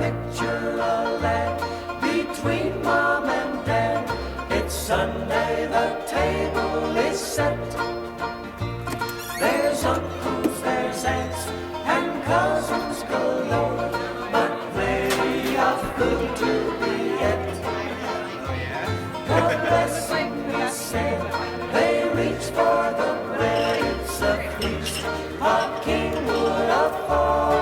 picture a lad between mom and dad. It's Sunday, the table is set. There's uncles, there's aunts, and cousins galore, but plenty of food to be ate. God blessing, we say, they reach for the bread. It's a feast a king would afford.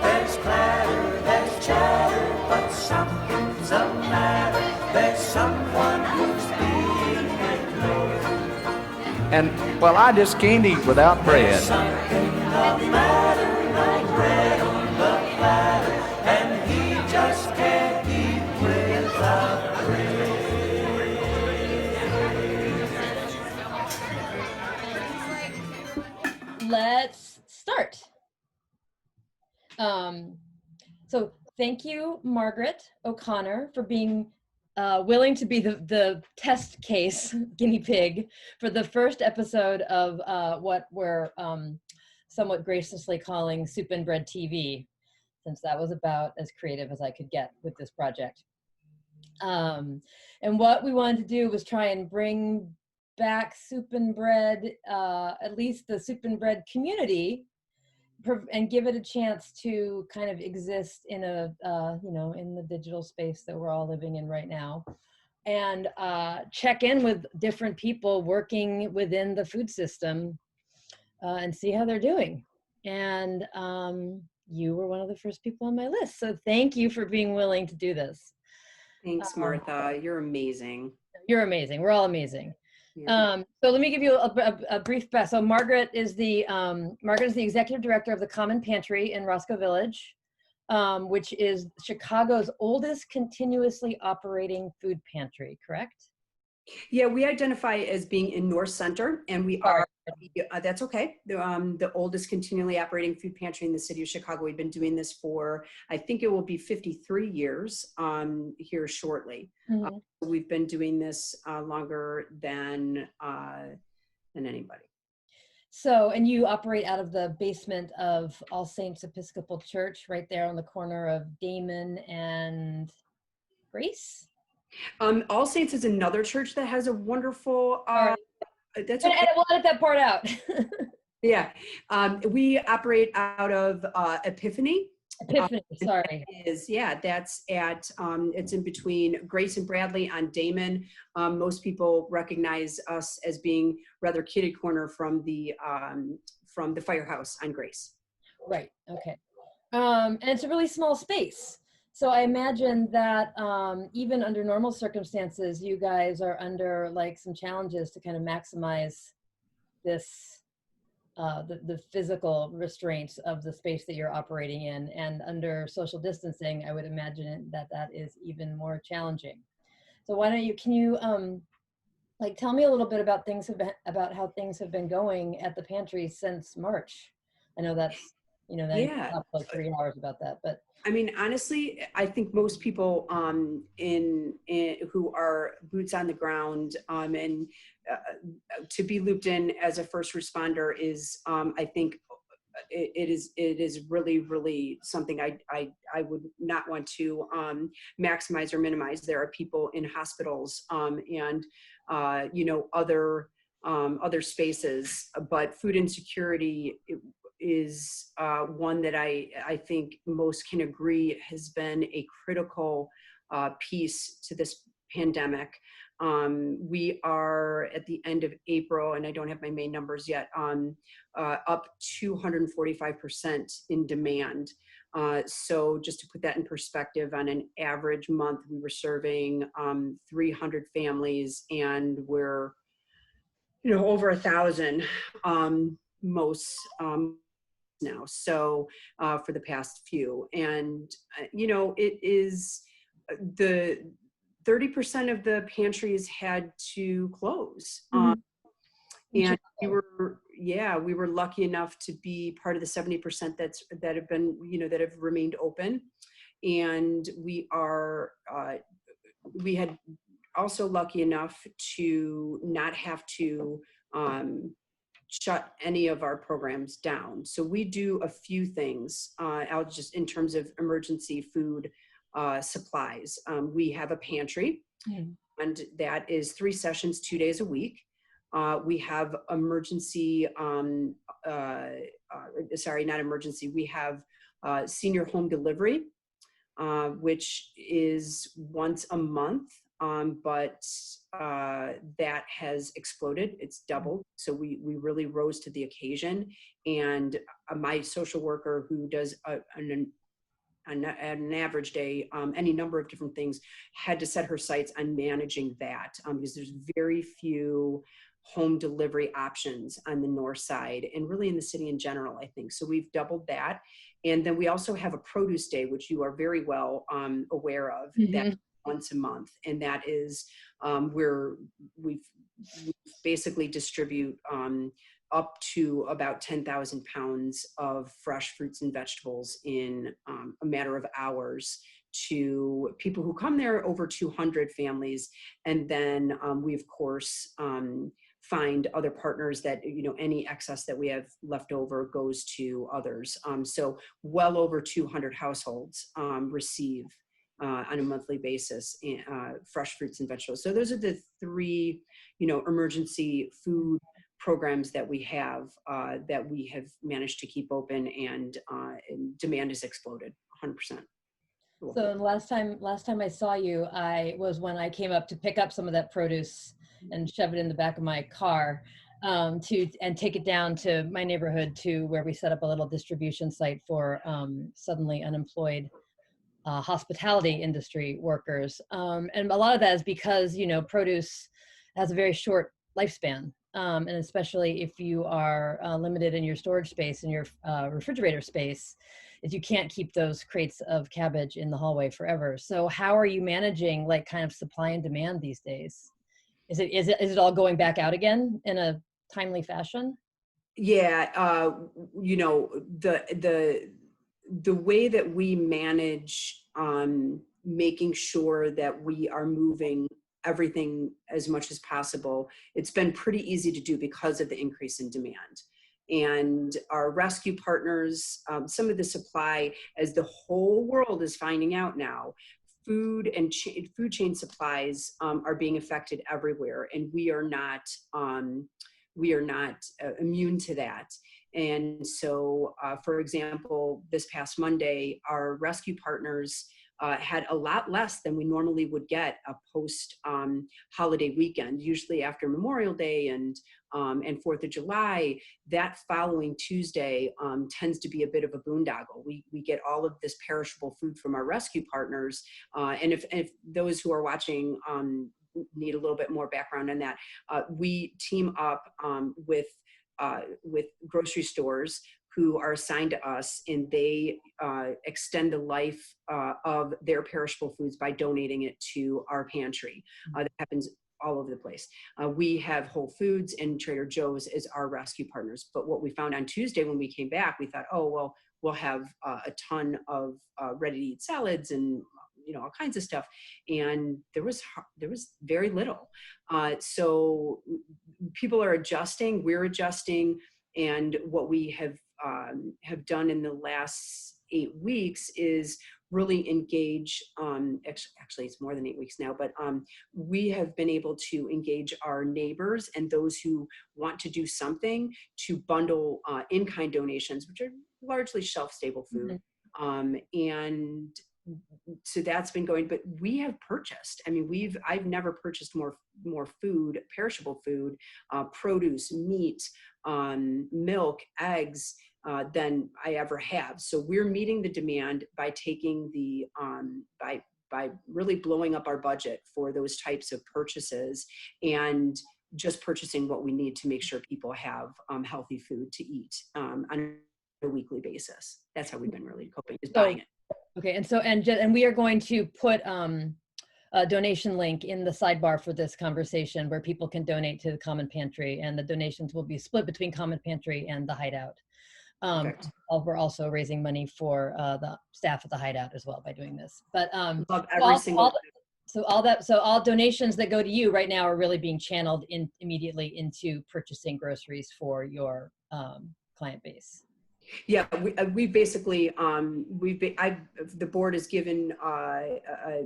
There's clatter, there's chatter, but something's the matter. There's someone who's being ignored. And, well, I just can't eat without bread. There's something the matter, no bread on the platter, and he just can't eat without bread. Let's start. So thank you, Margaret O'Conor, for being willing to be the test case guinea pig for the first episode of what we're somewhat graciously calling Soup and Bread TV, since that was about as creative as I could get with this project. And what we wanted to do was try and bring back Soup and Bread, at least the Soup and Bread community, and give it a chance to kind of exist in a, in the digital space that we're all living in right now, and check in with different people working within the food system and see how they're doing. And you were one of the first people on my list. So thank you for being willing to do this. Thanks, Martha. You're amazing. You're amazing. We're all amazing. Yeah. So let me give you a brief back. So Margaret is the executive director of the Common Pantry in Roscoe Village, which is Chicago's oldest continuously operating food pantry, correct? Yeah, we identify as being in North Center, and we are, that's okay, the oldest continually operating food pantry in the city of Chicago. We've been doing this for, I think it will be 53 years here shortly. Mm-hmm. We've been doing this longer than anybody. So, and you operate out of the basement of All Saints Episcopal Church, right there on the corner of Damon and Grace? All Saints is another church that has a wonderful, that's okay. And we'll edit that part out. Yeah, we operate out of Epiphany. Epiphany, sorry. That's at, it's in between Grace and Bradley on Damon. Most people recognize us as being rather kitty corner from the firehouse on Grace. Right, okay. And it's a really small space. So I imagine that even under normal circumstances, you guys are under like some challenges to kind of maximize this, the physical restraints of the space that you're operating in. And under social distancing, I would imagine that that is even more challenging. So why don't you, can you like tell me a little bit about how things have been going at the pantry since March? I know that's, you talked like 3 hours about that, but. I mean, honestly, I think most people in who are boots on the ground and to be looped in as a first responder is, I think, it is really, really something I would not want to maximize or minimize. There are people in hospitals and other spaces, but food insecurity is one that I think most can agree has been a critical piece to this pandemic. We are at the end of April, and I don't have my main numbers yet, up 245% in demand. So just to put that in perspective, on an average month, we were serving 300 families, and we're over 1,000 most now. So for the past few, and it is the 30% of the pantries had to close. And we were lucky enough to be part of the 70% that have been, that have remained open. And we had also lucky enough to not have to shut any of our programs down. So we do a few things. I'll just, in terms of emergency food supplies, we have a pantry, and that is 3 sessions, 2 days a week. We have emergency, sorry, not emergency. We have senior home delivery, which is once a month. But that has exploded. It's doubled. So we really rose to the occasion. And my social worker, who does an average day, any number of different things, had to set her sights on managing that, because there's very few home delivery options on the north side, and really in the city in general, I think. So we've doubled that. And then we also have a produce day, which you are very well aware of, that once a month. And that is where we basically distribute up to about 10,000 pounds of fresh fruits and vegetables in a matter of hours to people who come there, over 200 families. And then we, of course, find other partners that, any excess that we have left over goes to others. So well over 200 households receive on a monthly basis fresh fruits and vegetables. So those are the 3, emergency food programs that we have managed to keep open, and demand has exploded 100%. So last time I saw you, was when I came up to pick up some of that produce and shove it in the back of my car, and take it down to my neighborhood, to where we set up a little distribution site for suddenly unemployed hospitality industry workers. And a lot of that is because, produce has a very short lifespan. And especially if you are limited in your storage space, in your refrigerator space, is you can't keep those crates of cabbage in the hallway forever. So how are you managing kind of supply and demand these days? Is it all going back out again in a timely fashion? Yeah, the way that we manage making sure that we are moving everything as much as possible, it's been pretty easy to do because of the increase in demand. And our rescue partners, some of the supply, as the whole world is finding out now, food chain supplies are being affected everywhere, and we are not immune to that. And so, for example, this past Monday, our rescue partners had a lot less than we normally would get a post holiday weekend. Usually after Memorial Day and 4th of July, that following Tuesday tends to be a bit of a boondoggle. We get all of this perishable food from our rescue partners. And if those who are watching need a little bit more background on that, we team up with grocery stores who are assigned to us, and they extend the life of their perishable foods by donating it to our pantry. That happens all over the place. We have Whole Foods and Trader Joe's as our rescue partners. But what we found on Tuesday when we came back, we thought, oh, well, we'll have a ton of ready-to-eat salads and all kinds of stuff. And there was very little. So people are adjusting, we're adjusting. And what we have done in the last 8 weeks is really engage, actually it's more than 8 weeks now, but we have been able to engage our neighbors and those who want to do something to bundle in-kind donations, which are largely shelf-stable food. And so that's been going, but we have purchased, I've never purchased more food, perishable food, produce, meat, milk, eggs, than I ever have. So we're meeting the demand by taking the, by really blowing up our budget for those types of purchases, and just purchasing what we need to make sure people have healthy food to eat on a weekly basis. That's how we've been really coping, is buying it. Okay, and we are going to put a donation link in the sidebar for this conversation where people can donate to the Common Pantry, and the donations will be split between Common Pantry and the Hideout. We're also raising money for the staff at the Hideout as well by doing this. But love every single So all donations that go to you right now are really being channeled in immediately into purchasing groceries for your client base. Yeah, we basically, the board has given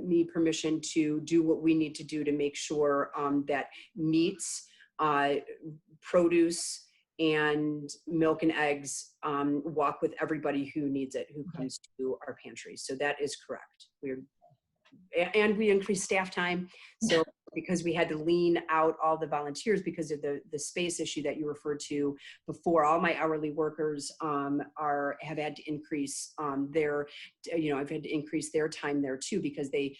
me permission to do what we need to do to make sure that meats, produce, and milk and eggs walk with everybody who needs it, who comes to our pantry. So that is correct. And we increased staff time. So because we had to lean out all the volunteers because of the space issue that you referred to before, all my hourly workers have had to increase their, I've had to increase their time there too, because they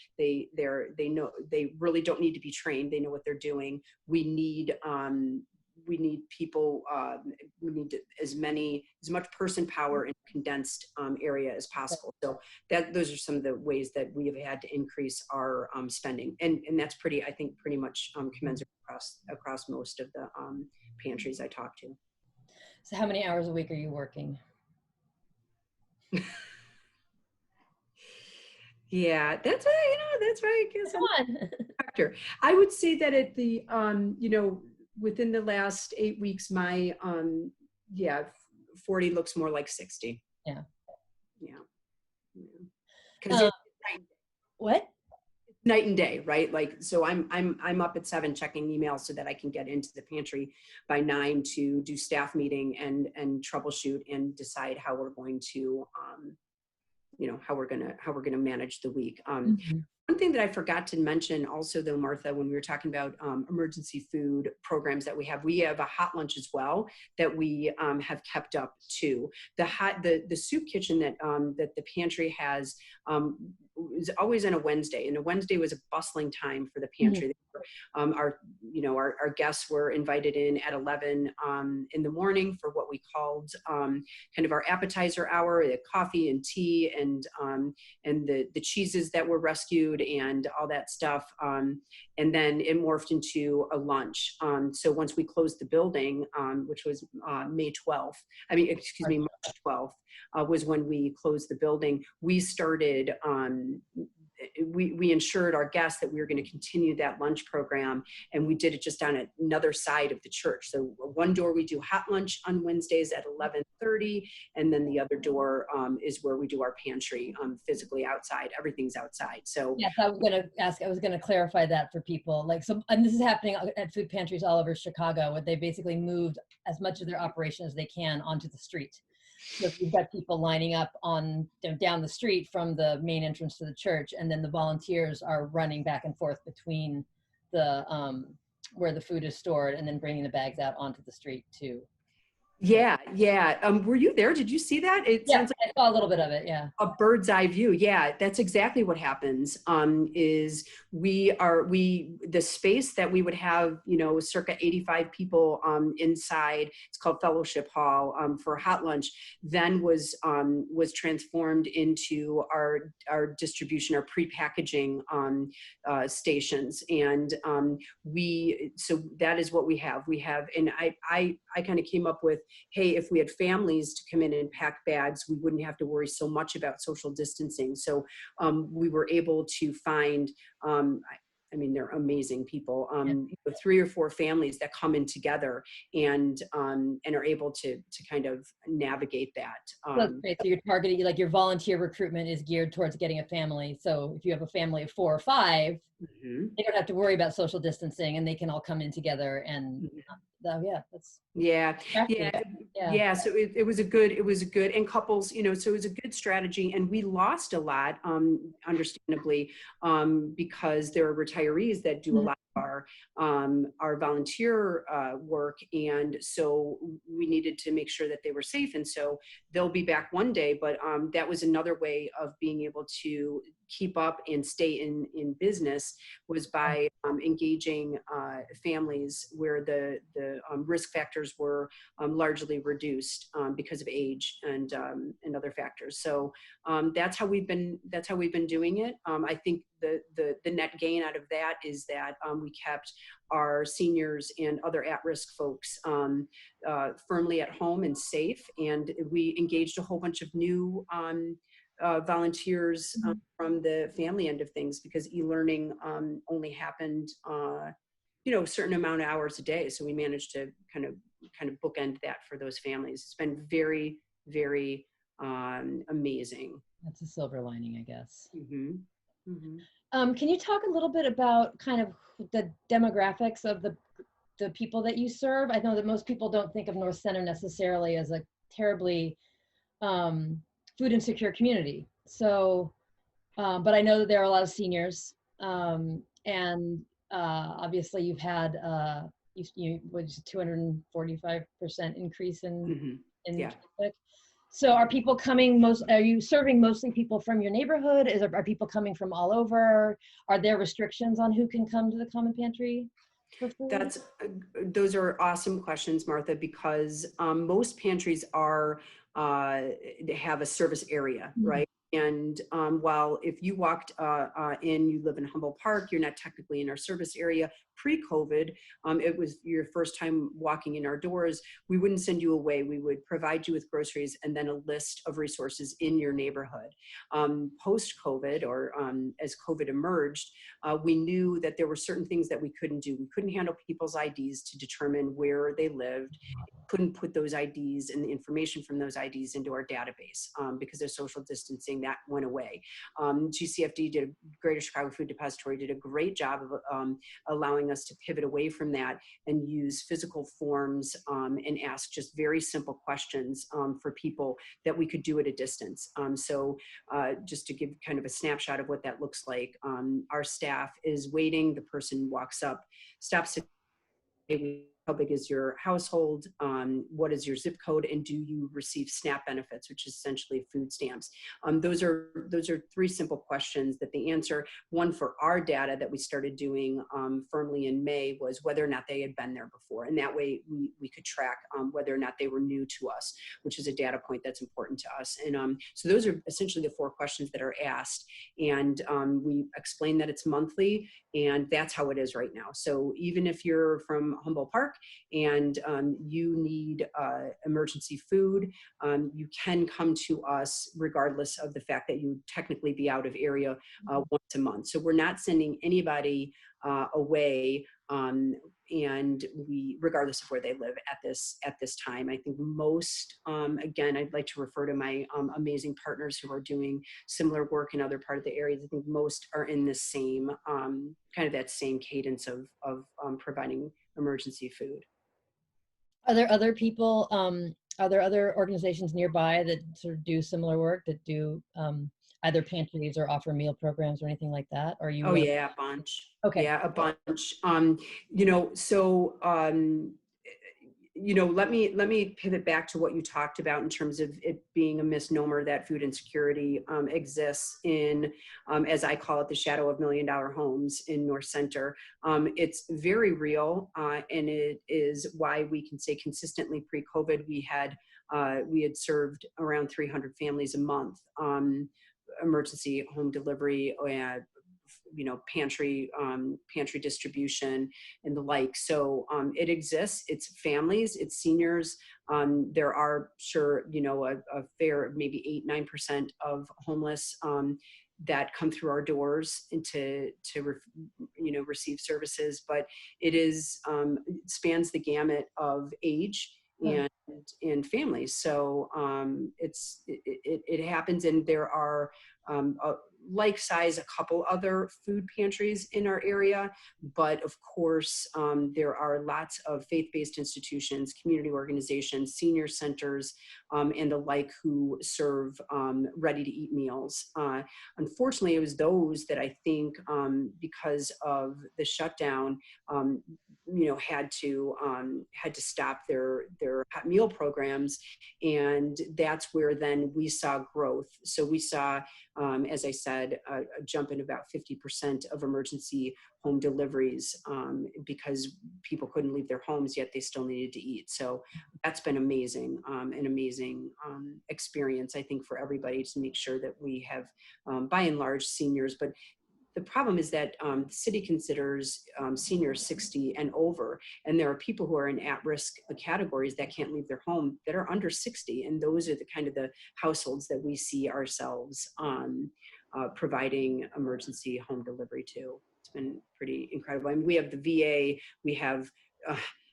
know they really don't need to be trained. They know what they're doing. We need people, we need as much person power in a condensed area as possible. So those are some of the ways that we have had to increase our spending. And that's pretty much commensurate across most of the pantries I talk to. So how many hours a week are you working? Yeah, that's right. Come on. I would say that at the, within the last 8 weeks, my 40 looks more like 60. Yeah. Because what? Night and day, right? Like, so I'm up at 7 checking emails so that I can get into the pantry by 9 to do staff meeting and troubleshoot and decide how we're going to, how we're gonna manage the week. One thing that I forgot to mention also, though, Martha, when we were talking about emergency food programs that we have a hot lunch as well that we have kept up too. The soup kitchen that the pantry has is always on a Wednesday, and a Wednesday was a bustling time for the pantry. Our guests were invited in at 11 in the morning for what we called kind of our appetizer hour, the coffee and tea and the cheeses that were rescued and all that stuff. And then it morphed into a lunch. So once we closed the building, which was March 12th, was when we closed the building, we started, we ensured our guests that we were going to continue that lunch program, and we did it just on another side of the church. So one door we do hot lunch on Wednesdays at 11:30, and then the other door is where we do our pantry physically outside. Everything's outside. So yes, I was going to clarify that for people. Like, so, and this is happening at food pantries all over Chicago, where they basically moved as much of their operation as they can onto the street. So if you've got people lining up on down the street from the main entrance to the church, and then the volunteers are running back and forth between the where the food is stored, and then bringing the bags out onto the street too. Yeah. Were you there? Did you see that? It sounds like I saw a little bit of it. Yeah. A bird's eye view. Yeah, that's exactly what happens. Is the space that we would have, circa 85 people inside. It's called Fellowship Hall for hot lunch. Then was transformed into our distribution, our pre-packaging stations, and so that is what we have. And I kind of came up with, hey, if we had families to come in and pack bags, we wouldn't have to worry so much about social distancing. So we were able to find, they're amazing people, 3 or 4 families that come in together and are able to kind of navigate that. That's great. So you're targeting, like, your volunteer recruitment is geared towards getting a family. So if you have a family of 4 or 5, they don't have to worry about social distancing, and they can all come in together and so it was a good, and couples, so it was a good strategy, and we lost a lot, understandably, because there are retirees that do a lot of our volunteer work, and so we needed to make sure that they were safe, and so they'll be back one day, but that was another way of being able to keep up and stay in business, was by engaging families where the risk factors were largely reduced because of age and other factors. So that's how we've been doing it. I think the net gain out of that is that we kept our seniors and other at-risk folks firmly at home and safe, and we engaged a whole bunch of new volunteers from the family end of things, because e-learning only happened, a certain amount of hours a day. So we managed to kind of bookend that for those families. It's been very, very amazing. That's a silver lining, I guess. Mm-hmm. Mm-hmm. Can you talk a little bit about kind of the demographics of the people that you serve? I know that most people don't think of North Center necessarily as a terribly food insecure community. So, but I know that there are a lot of seniors, and obviously you've had you was 245% increase in Yeah. traffic. So are people coming are you serving mostly people from your neighborhood? Are people coming from all over? Are there restrictions on who can come to the Common Pantry for food? Those are awesome questions, Martha, because most pantries have a service area, right? And while if you walked you live in Humboldt Park, you're not technically in our service area. Pre-COVID, it was your first time walking in our doors. We wouldn't send you away. We would provide you with groceries and then a list of resources in your neighborhood. Post-COVID, or as COVID emerged, we knew that there were certain things that we couldn't do. We couldn't handle people's IDs to determine where they lived. Couldn't put those IDs and the information from those IDs into our database because of social distancing. That went away. GCFD Greater Chicago Food Depository did a great job of allowing us to pivot away from that and use physical forms and ask just very simple questions for people that we could do at a distance. So just to give kind of a snapshot of what that looks like, our staff is waiting. The person walks up, stops to how big is your household, what is your zip code, and do you receive SNAP benefits, which is essentially food stamps. Those are three simple questions that they answer. One for our data that we started doing firmly in May was whether or not they had been there before, and that way we could track whether or not they were new to us, which is a data point that's important to us. And so those are essentially the four questions that are asked, and we explain that it's monthly, and that's how it is right now. So even if you're from Humboldt Park and you need emergency food, you can come to us regardless of the fact that you technically be out of area once a month. So we're not sending anybody away, and regardless of where they live at this time. I think most, again, I'd like to refer to my amazing partners who are doing similar work in other parts of the areas. I think most are in the same kind of that same cadence of providing emergency food. Are there other people, are there other organizations nearby that sort of do similar work, that do either pantries or offer meal programs or anything like that? Or you? Oh yeah, a bunch. Okay. Yeah, a bunch. Let me pivot back to what you talked about in terms of it being a misnomer that food insecurity exists in, as I call it, the shadow of $1 million homes in North Center. It's very real, and it is why we can say consistently pre-COVID we had served around 300 families a month, emergency home delivery, pantry distribution and the like. So it exists. It's families, it's seniors. There are a fair maybe 8-9% of homeless that come through our doors and to receive services, but it spans the gamut of age and families. So it happens, and there are like size a couple other food pantries in our area, but of course there are lots of faith-based institutions, community organizations, senior centers, and the like who serve ready-to-eat meals. Unfortunately, it was those that I think because of the shutdown, had to stop their hot meal programs, and that's where then we saw growth. So we saw, as I said, a jump in about 50% of emergency home deliveries because people couldn't leave their homes, yet they still needed to eat. So that's been amazing, an amazing experience, I think, for everybody, to make sure that we have, by and large, seniors, but the problem is that the city considers seniors 60 and over, and there are people who are in at-risk categories that can't leave their home that are under 60, and those are the kind of the households that we see ourselves providing emergency home delivery to. It's been pretty incredible. I mean, we have the VA, we have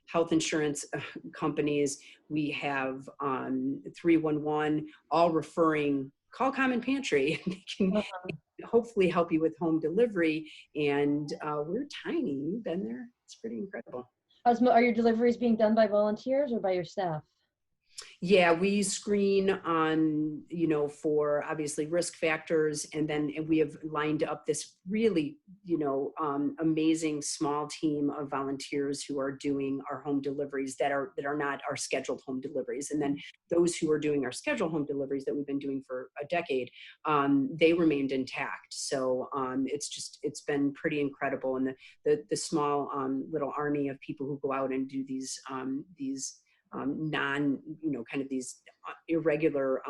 health insurance companies, we have 311, all referring, call Common Pantry. They can hopefully help you with home delivery. And we're tiny. We've been there. It's pretty incredible. Are your deliveries being done by volunteers or by your staff? Yeah, we screen on, for obviously risk factors, and we have lined up this really, amazing small team of volunteers who are doing our home deliveries that are not our scheduled home deliveries. And then those who are doing our scheduled home deliveries that we've been doing for a decade, they remained intact. So it's been pretty incredible. And the small little army of people who go out and do these kind of these irregular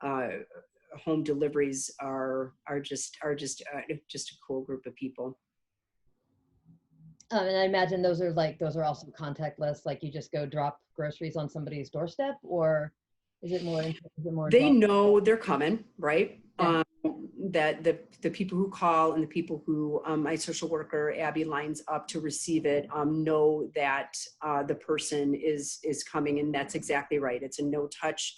home deliveries are just a cool group of people. And I imagine those are also contactless, like you just go drop groceries on somebody's doorstep, or is it more? They know they're coming, right? Yeah. That the people who call and the people who my social worker Abby lines up to receive it know that the person is coming, and that's exactly right. It's a no touch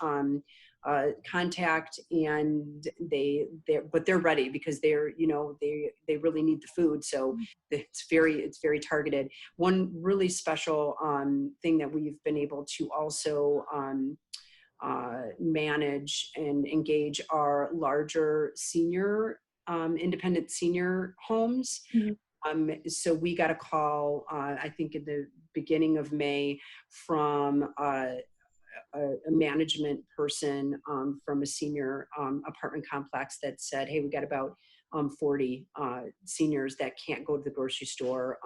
contact, and they're ready because they really need the food, so it's very targeted. One really special thing that we've been able to also manage and engage our larger senior, independent senior homes. Mm-hmm. So we got a call, I think in the beginning of May, from a management person from a senior apartment complex that said, hey, we got about 40 seniors that can't go to the grocery store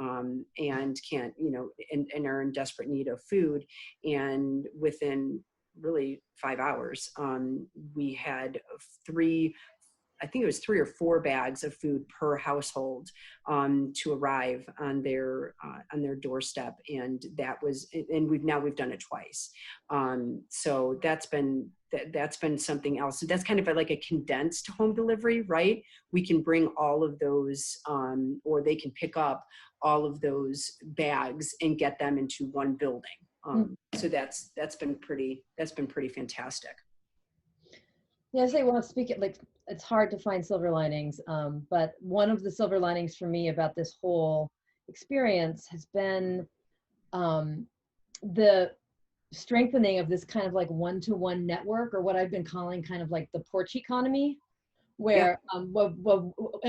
and can't, and are in desperate need of food. And within really 5 hours, we had I think it was 3 or 4 bags of food per household to arrive on their doorstep, and we've done it twice. So that's been something else. So that's kind of like a condensed home delivery, right? We can bring all of those, or they can pick up all of those bags and get them into one building. So that's been pretty fantastic. Yeah, I say, well, it's hard to find silver linings, but one of the silver linings for me about this whole experience has been the strengthening of this kind of like one-to-one network, or what I've been calling kind of like the porch economy, where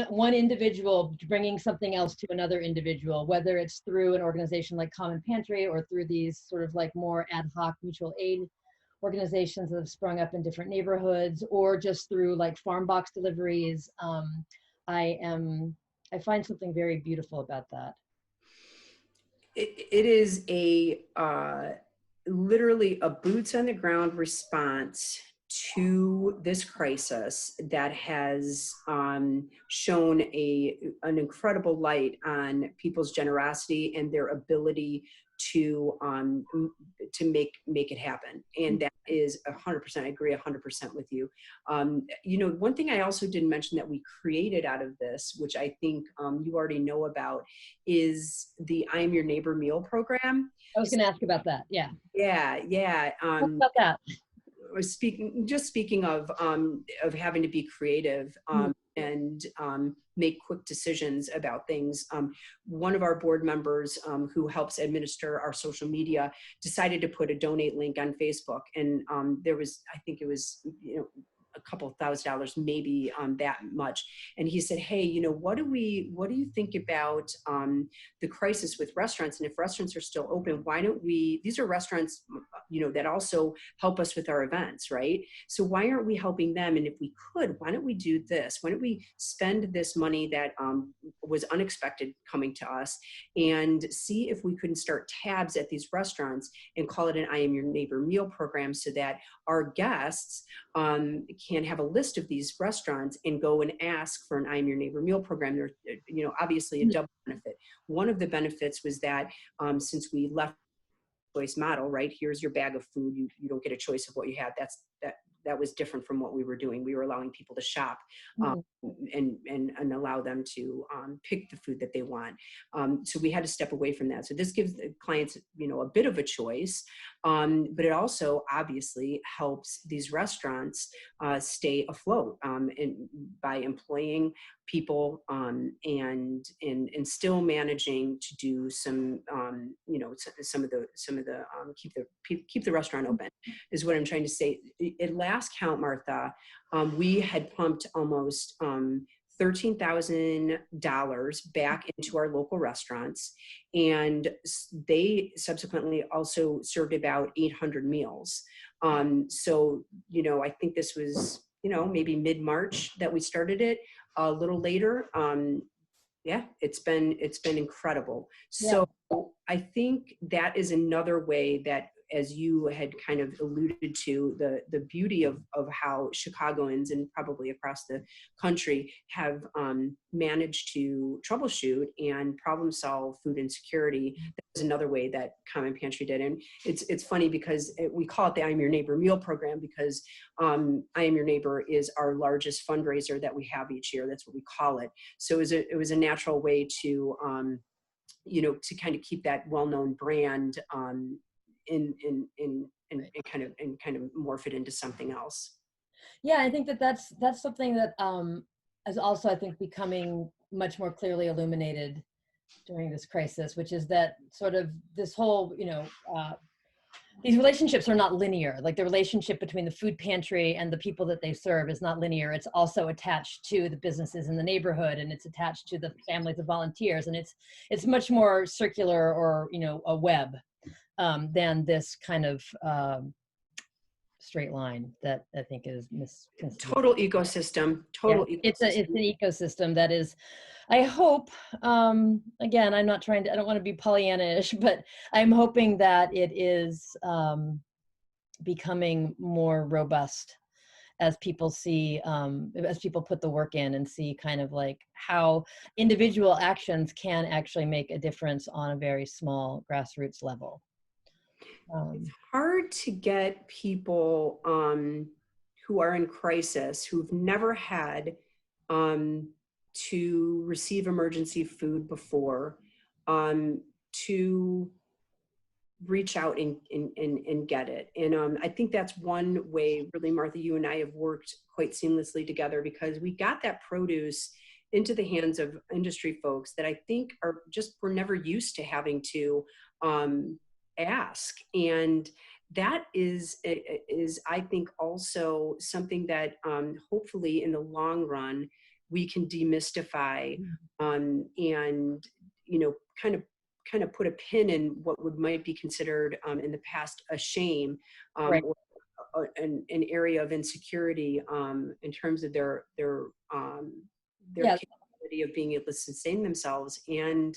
one individual bringing something else to another individual, whether it's through an organization like Common Pantry or through these sort of like more ad hoc mutual aid organizations that have sprung up in different neighborhoods, or just through like farm box deliveries. I find something very beautiful about that. It is literally a boots on the ground response to this crisis that has shown an incredible light on people's generosity and their ability to make it happen. And that is 100%, I agree 100% with you. One thing I also didn't mention that we created out of this, which I think you already know about, is the I Am Your Neighbor meal program. I was going to ask about that. Yeah. Yeah. Talk about that. Speaking of having to be creative and make quick decisions about things. One of our board members who helps administer our social media decided to put a donate link on Facebook, and there was, I think it was, a couple $1,000, maybe that much. And he said, hey, what do you think about the crisis with restaurants? And if restaurants are still open, why don't these are restaurants, that also help us with our events, right? So why aren't we helping them? And if we could, why don't we do this? Why don't we spend this money that was unexpected coming to us and see if we couldn't start tabs at these restaurants and call it an I Am Your Neighbor meal program, so that our guests can have a list of these restaurants and go and ask for an I Am Your Neighbor meal program. There's, obviously a double benefit. One of the benefits was that since we left choice model, right? Here's your bag of food. You don't get a choice of what you have. That was different from what we were doing. We were allowing people to shop and allow them to pick the food that they want. So we had to step away from that. So this gives the clients, a bit of a choice, but it also obviously helps these restaurants stay afloat and by employing people and still managing to do some, some of the keep the restaurant open is what I'm trying to say. At last count, Martha, we had pumped almost $13,000 back into our local restaurants, and they subsequently also served about 800 meals. So, I think this was, maybe mid-March that we started it. A little later, it's been incredible. So I think that is another way that, as you had kind of alluded to, the beauty of how Chicagoans and probably across the country have managed to troubleshoot and problem solve food insecurity. That was another way that Common Pantry did. And it's funny because we call it the I Am Your Neighbor meal program because I Am Your Neighbor is our largest fundraiser that we have each year. That's what we call it. So it was a natural way to, to kind of keep that well-known brand and kind of morph it into something else. Yeah, I think that's something that is also, I think, becoming much more clearly illuminated during this crisis, which is that sort of this whole, these relationships are not linear. Like the relationship between the food pantry and the people that they serve is not linear. It's also attached to the businesses in the neighborhood, and it's attached to the families of volunteers, and it's much more circular or, a web. Than this kind of straight line that I think is misconceived. Total ecosystem. Ecosystem. It's an ecosystem that is, I hope, again, I don't want to be Pollyanna-ish, but I'm hoping that it is becoming more robust as people see, as people put the work in and see kind of like how individual actions can actually make a difference on a very small grassroots level. It's hard to get people who are in crisis, who've never had to receive emergency food before, to reach out and get it. And I think that's one way, really, Martha, you and I have worked quite seamlessly together, because we got that produce into the hands of industry folks that I think we're never used to having to ask. And that is I think also something that hopefully in the long run we can demystify and kind of put a pin in what might be considered in the past a shame, right. or an area of insecurity in terms of their capability of being able to sustain themselves. And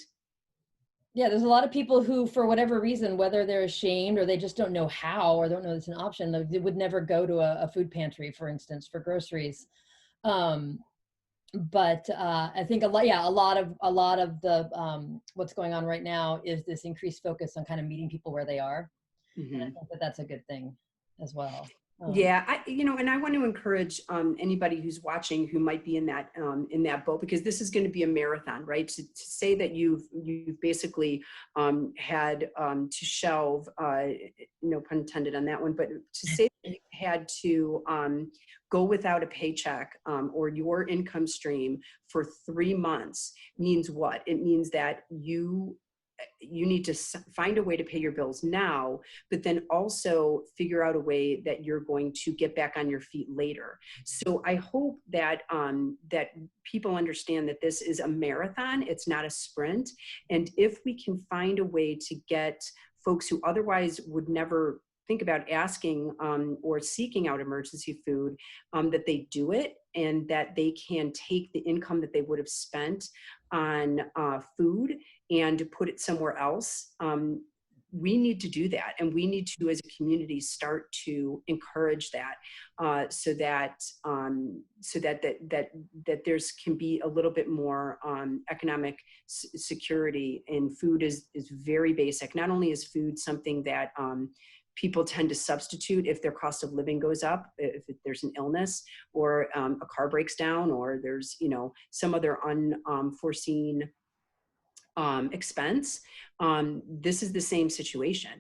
yeah, there's a lot of people who, for whatever reason, whether they're ashamed or they just don't know how or don't know it's an option, they would never go to a food pantry, for instance, for groceries. But I think a lot of the what's going on right now is this increased focus on kind of meeting people where they are. Mm-hmm. And I think that's a good thing as well. And I want to encourage anybody who's watching who might be in that boat, because this is going to be a marathon, right? To say that you've basically had to shelve, no pun intended on that one, but to say that you had to go without a paycheck or your income stream for 3 months means what? It means that you need to find a way to pay your bills now, but then also figure out a way that you're going to get back on your feet later. So I hope that that people understand that this is a marathon, it's not a sprint. And if we can find a way to get folks who otherwise would never think about asking or seeking out emergency food, that they do it, and that they can take the income that they would have spent on food and put it somewhere else. We need to do that, and we need to, as a community, start to encourage that, so that there's can be a little bit more economic security. And food is very basic. Not only is food something that people tend to substitute if their cost of living goes up, if there's an illness, or a car breaks down, or there's some other unforeseen expense. This is the same situation.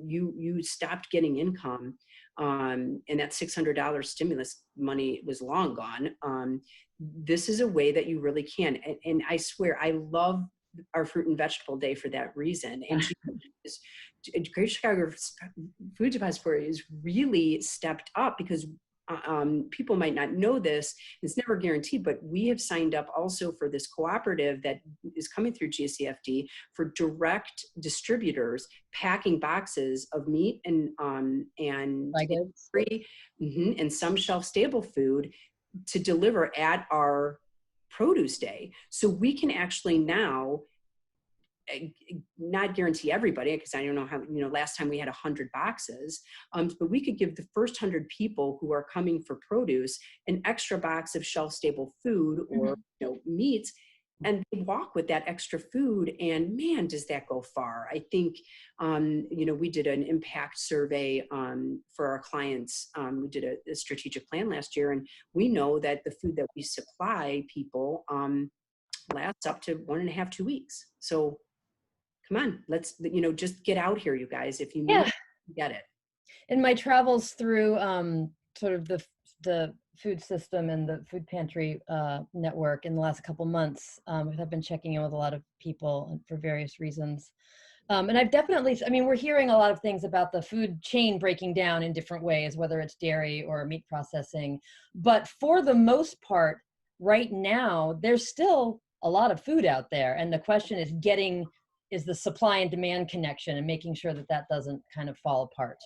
You stopped getting income, and that $600 stimulus money was long gone. This is a way that you really can. And I swear, I love our Fruit and Vegetable Day for that reason. And Great Chicago Food Depository is really stepped up, because people might not know this, it's never guaranteed, but we have signed up also for this cooperative that is coming through GCFD for direct distributors packing boxes of meat and free, and some shelf-stable food to deliver at our produce day. So we can actually now not guarantee everybody, because I don't know how, last time we had 100 boxes, but we could give the first 100 people who are coming for produce an extra box of shelf-stable food or meats, and they walk with that extra food, and man, does that go far. I think, we did an impact survey for our clients. We did a strategic plan last year, and we know that the food that we supply people lasts up to 1.5 to 2 weeks. So come on, let's, just get out here, you guys. If you need it, get it. In my travels through sort of the food system and the food pantry network in the last couple months, I've been checking in with a lot of people for various reasons. And I've definitely, we're hearing a lot of things about the food chain breaking down in different ways, whether it's dairy or meat processing. But for the most part, right now, there's still a lot of food out there. And the question is the supply and demand connection, and making sure that that doesn't kind of fall apart.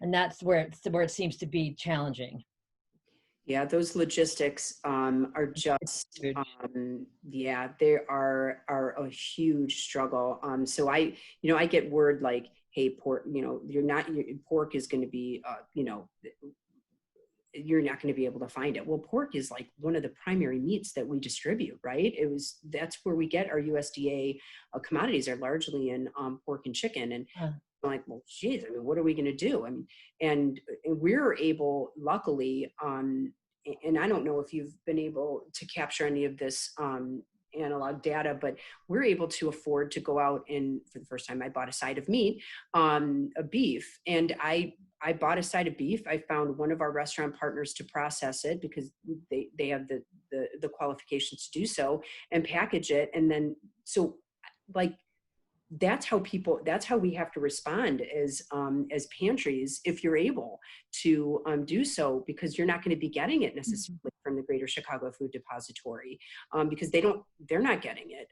And that's where it seems to be challenging. Yeah, those logistics are just, they are a huge struggle. So I get word like, hey, pork, pork is going to be, you're not going to be able to find it. Well, pork is like one of the primary meats that we distribute, right? That's where we get our USDA commodities are largely in pork and chicken. And I'm like, well, geez, what are we going to do? And we're able, luckily, and I don't know if you've been able to capture any of this analog data, but we're able to afford to go out, and for the first time I bought a side of meat, a beef, and I bought a side of beef. I found one of our restaurant partners to process it, because they have the qualifications to do so, and package it. And then, so like, that's how we have to respond as pantries, if you're able to do so, because you're not going to be getting it necessarily from the Greater Chicago Food Depository, because they're not getting it.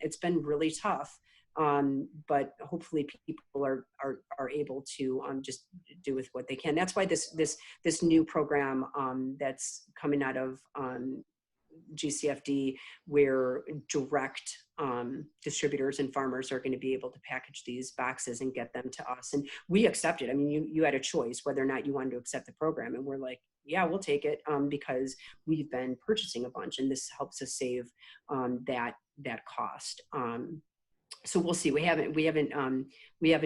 It's been really tough. But hopefully people are able to just do with what they can. That's why this new program that's coming out of GCFD, where direct distributors and farmers are going to be able to package these boxes and get them to us. And we accept it. You had a choice whether or not you wanted to accept the program. And we're like, yeah, we'll take it, because we've been purchasing a bunch, and this helps us save that cost. So we'll see. We haven't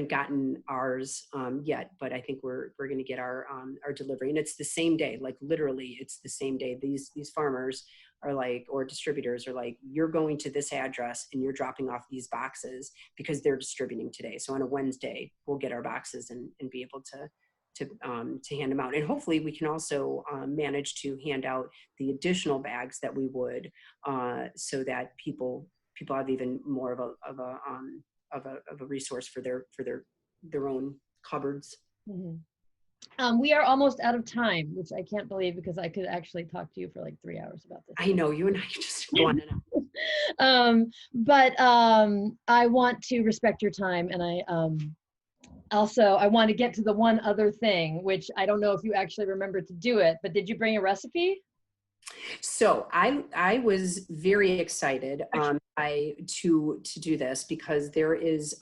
gotten ours yet, but I think we're going to get our delivery, and it's the same day. Like literally, it's the same day. These farmers are like, or distributors are like, you're going to this address and you're dropping off these boxes, because they're distributing today. So on a Wednesday, we'll get our boxes and be able to hand them out. And hopefully we can also manage to hand out the additional bags that we would, so that people have even more of a resource for their own cupboards. Mm-hmm. We are almost out of time, which I can't believe, because I could actually talk to you for like 3 hours about this. I know, you and I just go on and on. But I want to respect your time, and also, I want to get to the one other thing, which I don't know if you actually remember to do it, but did you bring a recipe? So I was very excited to do this because there is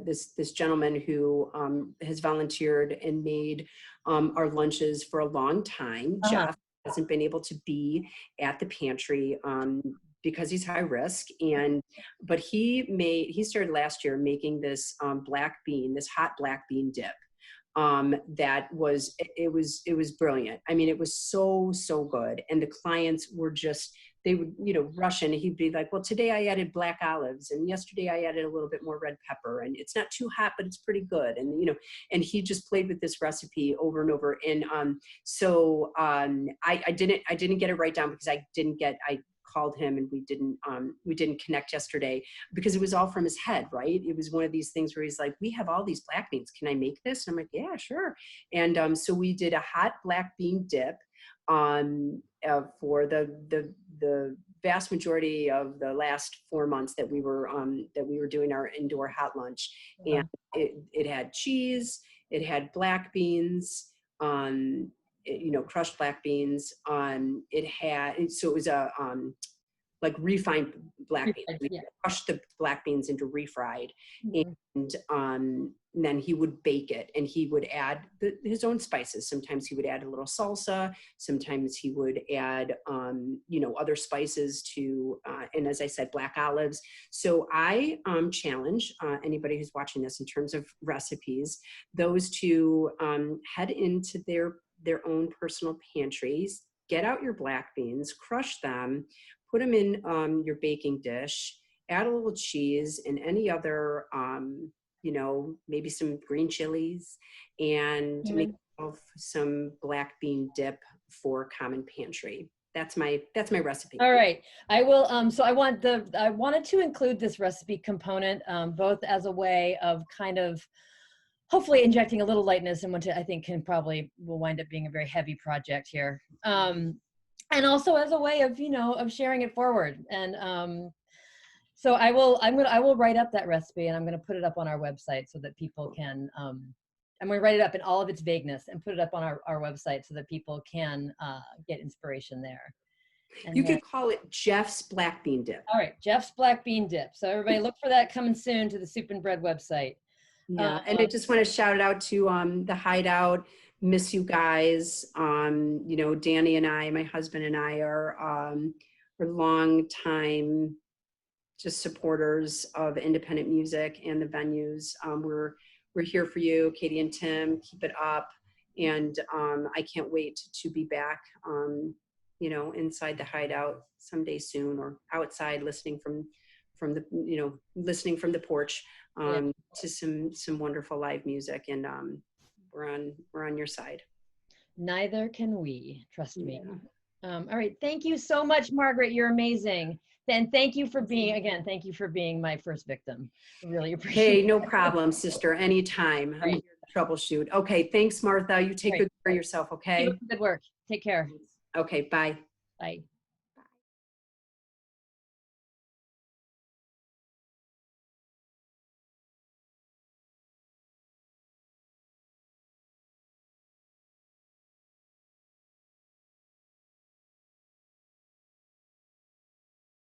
this gentleman who has volunteered and made our lunches for a long time. Uh-huh. Jeff hasn't been able to be at the pantry because he's high risk, but he started last year making this this hot black bean dip. That was, it was brilliant. I mean, it was so good. And the clients were just, they would, rush in, and he'd be like, well, today I added black olives, and yesterday I added a little bit more red pepper, and it's not too hot, but it's pretty good. And, and he just played with this recipe over and over. And I didn't get it right down because I called him, and we didn't connect yesterday because it was all from his head, right? It was one of these things where he's like, we have all these black beans, can I make this? And I'm like, yeah, sure. And so we did a hot black bean dip for the vast majority of the last 4 months that we were doing our indoor hot lunch. And it had cheese, it had black beans, crushed black beans. It was a like refined black beans. We crushed the black beans into refried, and then he would bake it, and he would add his own spices. Sometimes he would add a little salsa. Sometimes he would add, other spices to, and as I said, black olives. So I challenge anybody who's watching this in terms of recipes, those to head into their own personal pantries, get out your black beans, crush them, put them in your baking dish, add a little cheese and any other, maybe some green chilies, and make yourself some black bean dip for Common Pantry. That's my recipe. All right, I will. So I wanted to include this recipe component, both as a way of kind of hopefully injecting a little lightness in what I think will wind up being a very heavy project here. And also as a way of, of sharing it forward. And so I will write up that recipe, and I'm going to put it up on our website so that people can, I'm going to write it up in all of its vagueness and put it up on our website so that people can get inspiration there. And you could call it Jeff's Black Bean Dip. All right, Jeff's Black Bean Dip. So everybody look for that coming soon to the Soup and Bread website. Yeah, and I just want to shout it out to the Hideout. Miss you guys. Danny and I, my husband and I, are long time just supporters of independent music and the venues. We're here for you, Katie and Tim. Keep it up, and I can't wait to be back. Inside the Hideout someday soon, or outside listening from the porch to some wonderful live music, and we're on your side. Neither can we, trust me. All right, thank you so much, Margaret. You're amazing. And thank you for being my first victim. I really appreciate it. Hey, no problem, sister. Anytime. Right. I'm here to troubleshoot. Okay, thanks, Martha. You take good care of yourself, okay? Good work. Take care. Okay, bye. Bye.